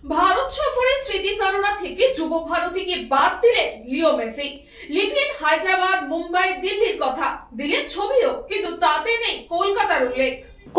ভারত সফরের স্মৃতিচারণা থেকে যুব ভারতীকে বাদ দিলেন লিও মেসি। লিখলেন হায়দ্রাবাদ, মুম্বাই, দিল্লির কথা, দিলেন ছবিও, কিন্তু তাতে নেই কলকাতার উল্লেখ।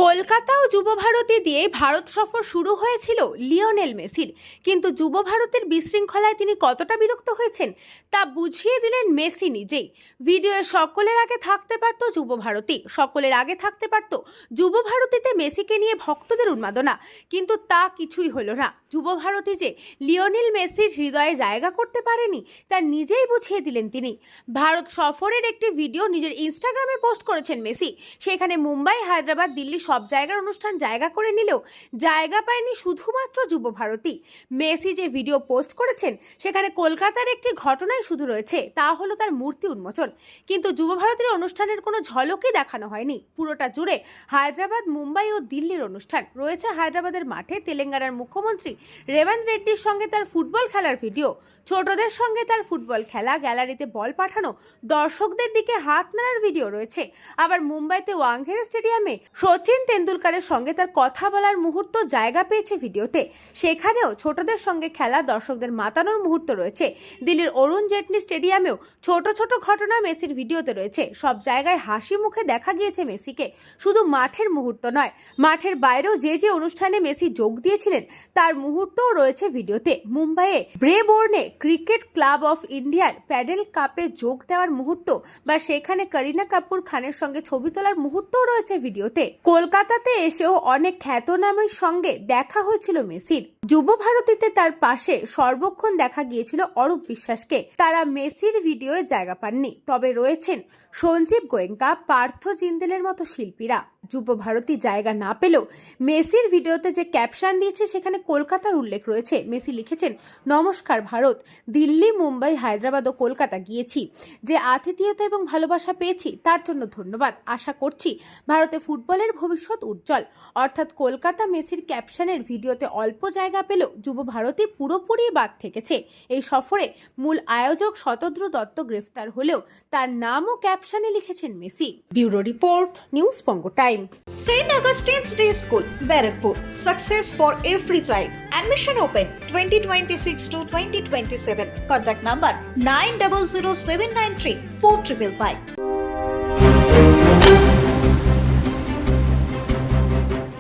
কলকাতা ও যুব ভারতী দিয়ে ভারত সফর শুরু হয়েছিল লিওনেল মেসির, কিন্তু যুব ভারতের বিশৃঙ্খলায় তিনি কতটা বিরক্ত হয়েছেন তা বুঝিয়ে দিলেন মেসি নিজেই। ভিডিওয়ে সকলের আগে থাকতে পারত যুব ভারতী, সকলের আগে থাকতে পারত যুব ভারতীতে মেসিকে নিয়ে ভক্তদের উন্মাদনা, কিন্তু তা কিছুই হলো না। যুব ভারতী যে লিওনেল মেসির হৃদয়ে জায়গা করতে পারেনি তা নিজেই বুঝিয়ে দিলেন তিনি। ভারত সফরের একটি ভিডিও নিজের ইনস্টাগ্রামে পোস্ট করেছেন মেসি। সেখানে মুম্বাই, হায়দ্রাবাদ, দিল্লি সব জায়গার অনুষ্ঠান জায়গা করে নিলেও জায়গা পায়নি শুধুমাত্র যুব ভারতী। মেসি যে ভিডিও পোস্ট করেছেন সেখানে কলকাতার একটি ঘটনাই শুধু রয়েছে, তা হলো তার মূর্তি উন্মোচন, কিন্তু যুব ভারতীর অনুষ্ঠানের কোনো ঝলকই দেখানো হয়নি। পুরোটা জুড়ে হায়দ্রাবাদ, মুম্বাই ও দিল্লির অনুষ্ঠান রয়েছে। হায়দ্রাবাদের মাঠে তেলেঙ্গানার মুখ্যমন্ত্রী রেবন্ত রেড্ডির সঙ্গে তার ফুটবল খেলার ভিডিও, ছোটদের সঙ্গে তার ফুটবল খেলা, গ্যালারিতে বল পাঠানো, দর্শকদের দিকে হাত নাড়ার ভিডিও রয়েছে। আবার মুম্বাইতে ওয়াংখেড়ে স্টেডিয়ামে সচিন তেন্ডুলকারের সঙ্গে তার কথা বলার মুহূর্ত জায়গা পেয়েছে ভিডিওতে, সেখানেও ছোটদের সঙ্গে খেলা, দর্শকদের মাতানোর মুহূর্ত রয়েছে। দিল্লির অরুণ জেটলি স্টেডিয়ামেও ছোট ছোট ঘটনা মেসির ভিডিওতে রয়েছে। সব জায়গায় হাসি মুখে দেখা গিয়েছে মেসিকে, শুধু মাঠের মুহূর্ত নয়, মাঠের বাইরেও যে যে অনুষ্ঠানে মেসি যোগ দিয়েছিলেন তার মুহূর্তও রয়েছে ভিডিওতে। মুম্বাইয়ে ব্রেবোর্নে ক্রিকেট ক্লাব অফ ইন্ডিয়ার প্যাডেল কাপে যোগ দেওয়ার মুহূর্ত বা সেখানে করিনা কাপুর খানের সঙ্গে ছবি তোলার মুহূর্তও রয়েছে ভিডিওতে। কলকাতাতে এসেও অনেক খ্যাতনামের সঙ্গে দেখা হয়েছিল মেসির। যুব ভারতীতে তার পাশে সর্বক্ষণ দেখা গিয়েছিল অরূপ বিশ্বাসকে। তারা মেসির ভিডিওয়ে জায়গা পাননি, তবে রয়েছেন সঞ্জীব গোয়েঙ্কা, পার্থ জিন্দেলের মতো শিল্পীরা। যুব ভারতী জায়গা না পেলেও মেসির ভিডিওতে যে ক্যাপশন দিয়েছে সেখানে কলকাতার উল্লেখ রয়েছে। মেসি লিখেছেন, নমস্কার ভারত, দিল্লি, মুম্বাই, হায়দ্রাবাদ ও কলকাতা গিয়েছি, যে আতিথেয়তা এবং ভালোবাসা পেয়েছি তার জন্য ধন্যবাদ। আশা করছি ভারতে ফুটবলের ভবিষ্যৎ উজ্জ্বল। অর্থাৎ কলকাতা মেসির ক্যাপশনের ভিডিওতে অল্প জায়গা পেলেও যুব ভারতী পুরোপুরি বাদ থেকেছে। এই সফরে মূল আয়োজক শতদ্রু দত্ত গ্রেফতার হলেও তার নামও ক্যাপশনে লিখেছেন Messi. Bureau report, news Banga time. St. Augustine's Day School, Barrackpur. Success for every child. Admission open 2026 to 2027. Contact number 900793 4555.